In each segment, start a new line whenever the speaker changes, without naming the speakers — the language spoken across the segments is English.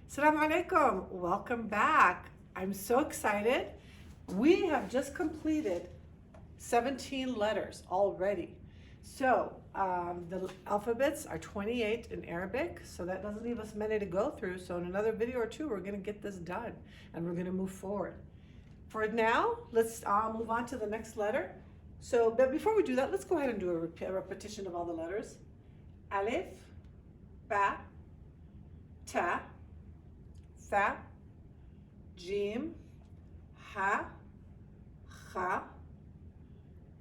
Assalamu alaikum. Welcome back. I'm so excited. We have just completed 17 letters already. So the alphabets are 28 in Arabic, so that doesn't leave us many to go through. So in another video or two, we're going to get this done and we're going to move forward. For now, let's move on to the next letter. But before we do that, let's go ahead and do a repetition of all the letters. Alif, Ba, Ta, Tha, Jim, Ha, Kha,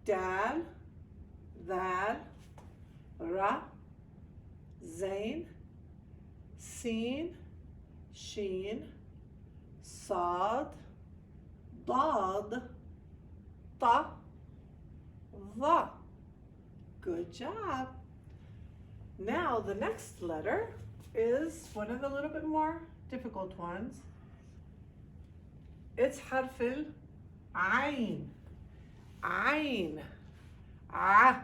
Dal, Dal, Ra, Zain, Sin, Sheen, Sad, Dad, Ta, Dha. Good job. Now the next letter is one of the little bit more difficult ones. It's harfil Ain. Ain. Ain.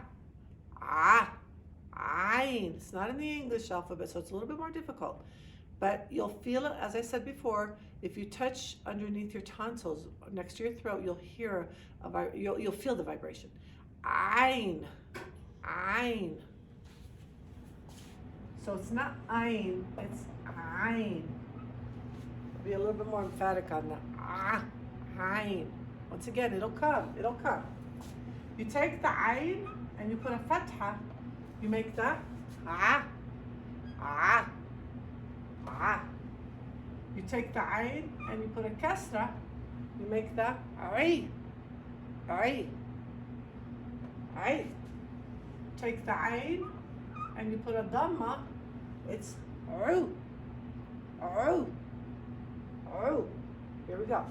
It's not in the English alphabet, so it's a little bit more difficult. But you'll feel it, as I said before, if you touch underneath your tonsils next to your throat, you'll hear you'll feel the vibration. Ain. Ain. So it's not Ain, it's Ain. Be a little bit more emphatic on the Ain. Once again, it'll come. You take the Ain and you put a fatha. You make the Ah. You take the Ain and you put a kasra. You make the Ai. Take the Ain and you put a dhamma. It's Ru. Here we go.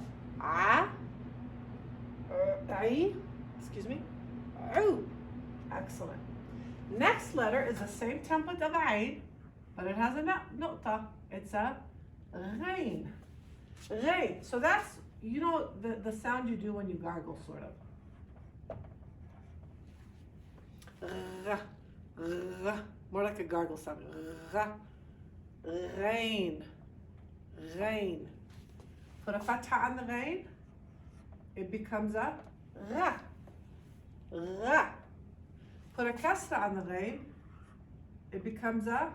Excuse me. Excellent. Next letter is the same template of Ain, but it has a nota. It's a Rain. Rain. So that's, you know, the sound you do when you gargle, sort of. More like a gargle sound. Rain. Rain. Put a fatha on the rain, it becomes a ra. Ra. Put a kasra on the rain, it becomes a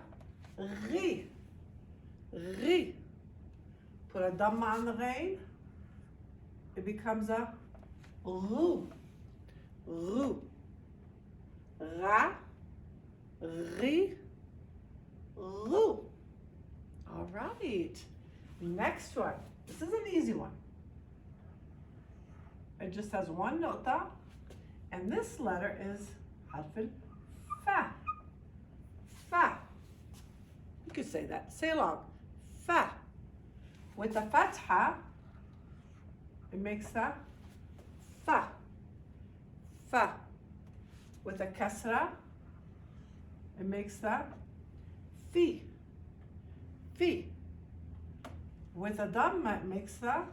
ri. Ri. Put a dhamma on the rain, it becomes a ru. Ru. Ra. Ri. Ru. All right. Next one. This is an easy one. It just has one nota, and this letter is harfil Fa. Fa. You could say that. Say along. Fa. With the fatha, it makes the Fa. Fa. With the kasra, it makes the Fi. Fi. With a dhamma, it makes the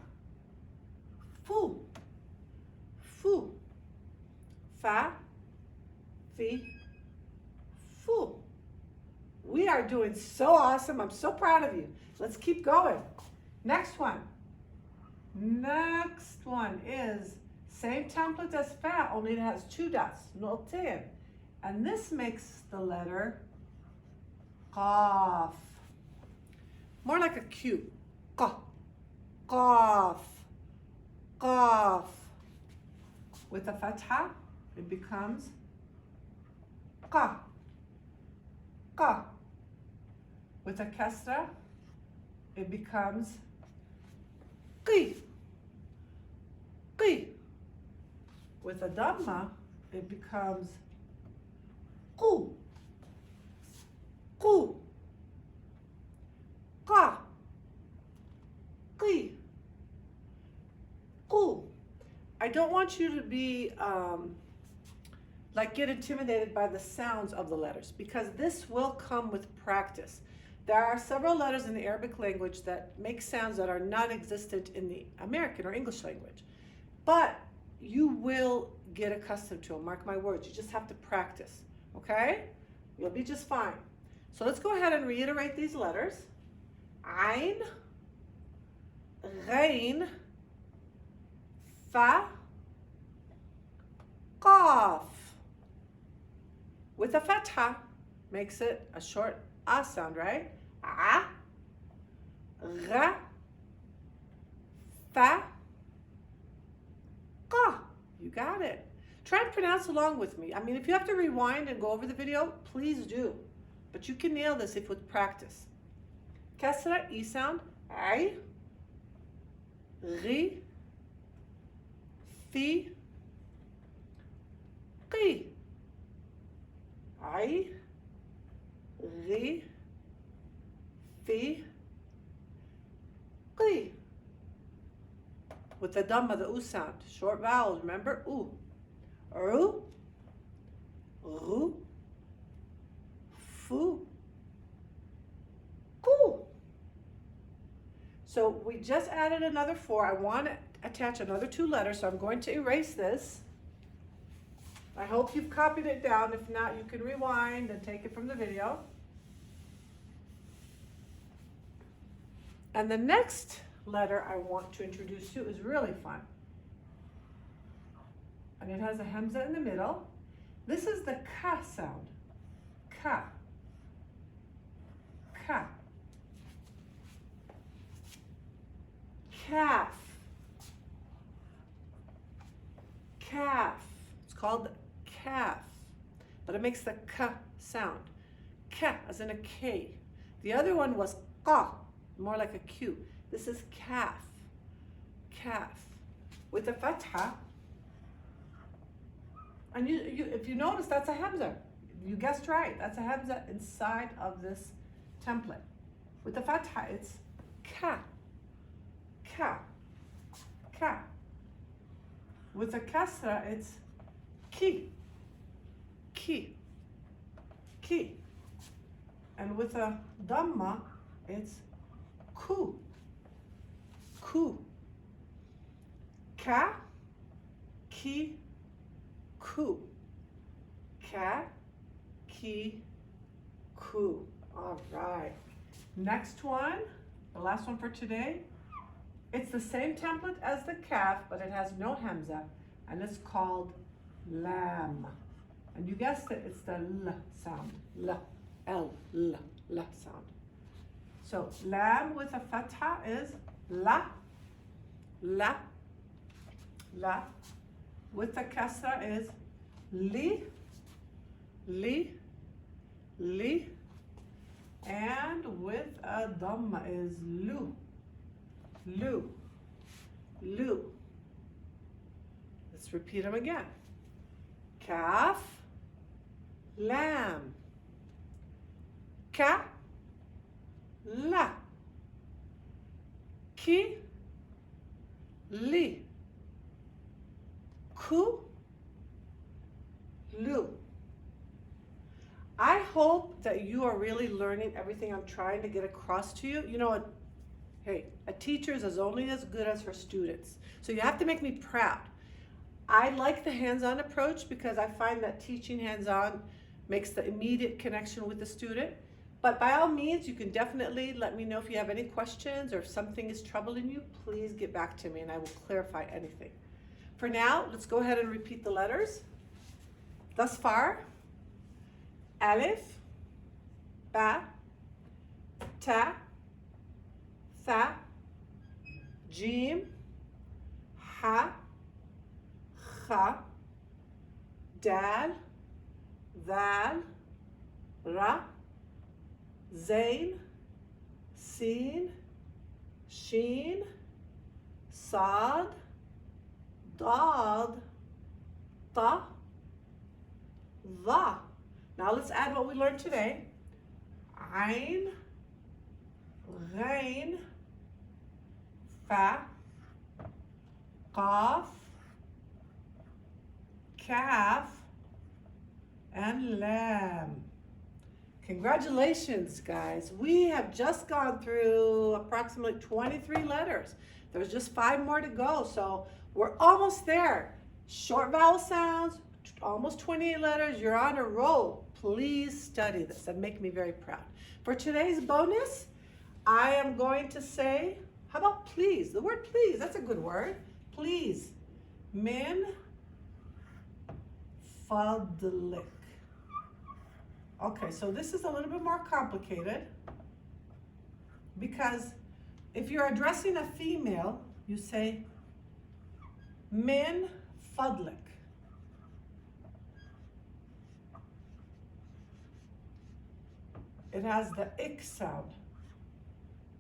Fu. Fu. Fa. Fi. Fu. We are doing so awesome. I'm so proud of you. Let's keep going. Next one. Next one is same template as Fa, only it has two dots, noten. And this makes the letter Qaf. More like a Q. Qa. Qaf. Qaf. With a fatha, it becomes Qa. Qa. With a kasra, it becomes Qi. Qi. With a dhamma, it becomes Qu. Qu. Qa. Qi. Qu. I don't want you to be get intimidated by the sounds of the letters, because this will come with practice. There are several letters in the Arabic language that make sounds that are not existent in the American or English language. But you will get accustomed to them, mark my words. You just have to practice, okay? You'll be just fine. So let's go ahead and reiterate these letters. Ein, Rein, Fa, Qaf. With a fatha, makes it a short ah sound, right? A, Ra, Fa, Qa. You got it. Try and pronounce along with me. I mean, if you have to rewind and go over the video, please do. But you can nail this if with practice. Kasra, E sound. I, Ri, Fi, Qi. I, Ri, Fi, Qi. With the dhamma, the U sound. Short vowels, remember? U. Ru, Ru, Fu, Ku. So we just added another 4. I want to attach another 2 letters, so I'm going to erase this. I hope you've copied it down. If not, you can rewind and take it from the video. And the next letter I want to introduce you is really fun. And it has a hamza in the middle. This is the ka sound. Ka. Ka. Calf. Calf. It's called calf, but it makes the ka sound. Ka as in a K. The other one was qa, more like a Q. This is calf. Calf. With the fatha. And if you notice, that's a hamza. You guessed right. That's a hamza inside of this template. With the fatha, it's ka, ka, ka. With the kasra, it's ki, ki, ki. And with a dhamma, it's ku, ku. Ka, ki, ku. Ka, ki, ku. All right. Next one, the last one for today. It's the same template as the calf, but it has no hamza, and it's called lam. And you guessed it, it's the l sound. L, L, L, L sound. So lam with a fatha is la, la, la. With the kasra is li, li, li. And with a dhamma is lu, lu, lu. Let's repeat them again. Kaf, lam. Ka, la. Ki, li. Ku, lu. I hope that you are really learning everything I'm trying to get across to you. You know what? Hey, a teacher is only as good as her students. So you have to make me proud. I like the hands-on approach because I find that teaching hands-on makes the immediate connection with the student. But by all means, you can definitely let me know if you have any questions or if something is troubling you, please get back to me and I will clarify anything. For now, let's go ahead and repeat the letters. Thus far, Alif, Ba, Ta, Tha, Jim, Ha, Kha, Dal, Val, Ra, Zain, Sin, Sheen, Sad, Dad, Ta, Va. Now let's add what we learned today. Ein, Rein, Fa, Qaf, Kaf, and Lam. Congratulations, guys. We have just gone through approximately 23 letters. There's just 5 more to go, so we're almost there. Short vowel sounds, almost 28 letters. You're on a roll. Please study this and make me very proud. For today's bonus, I am going to say, how about please? The word please, that's a good word. Please. Min fadlik. Okay, so this is a little bit more complicated because if you're addressing a female, you say min fadlik. It has the ik sound.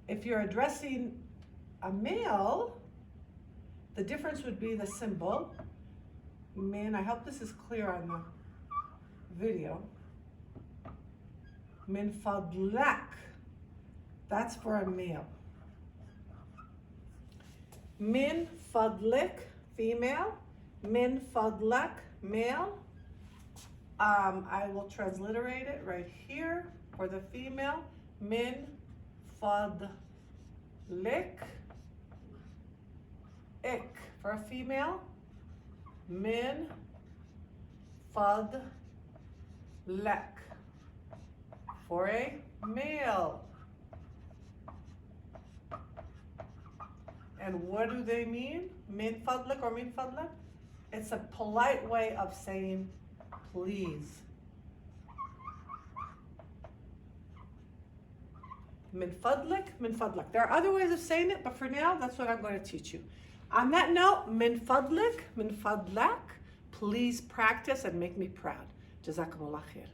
If you're addressing a male, the difference would be the symbol. Min, I hope this is clear on the video. Min fadlak. That's for a male. Min fadlik, female. Min fadlak, male. I will transliterate it right here for the female. Min fadlik. Ik for a female. Min fadlek for a male. And what do they mean? Min fadlek or min fadlek? It's a polite way of saying please. Min fadlek, min fadlek. There are other ways of saying it, but for now, that's what I'm going to teach you. On that note, min fadlek, min fadlak, please practice and make me proud. Jazakumullah khair.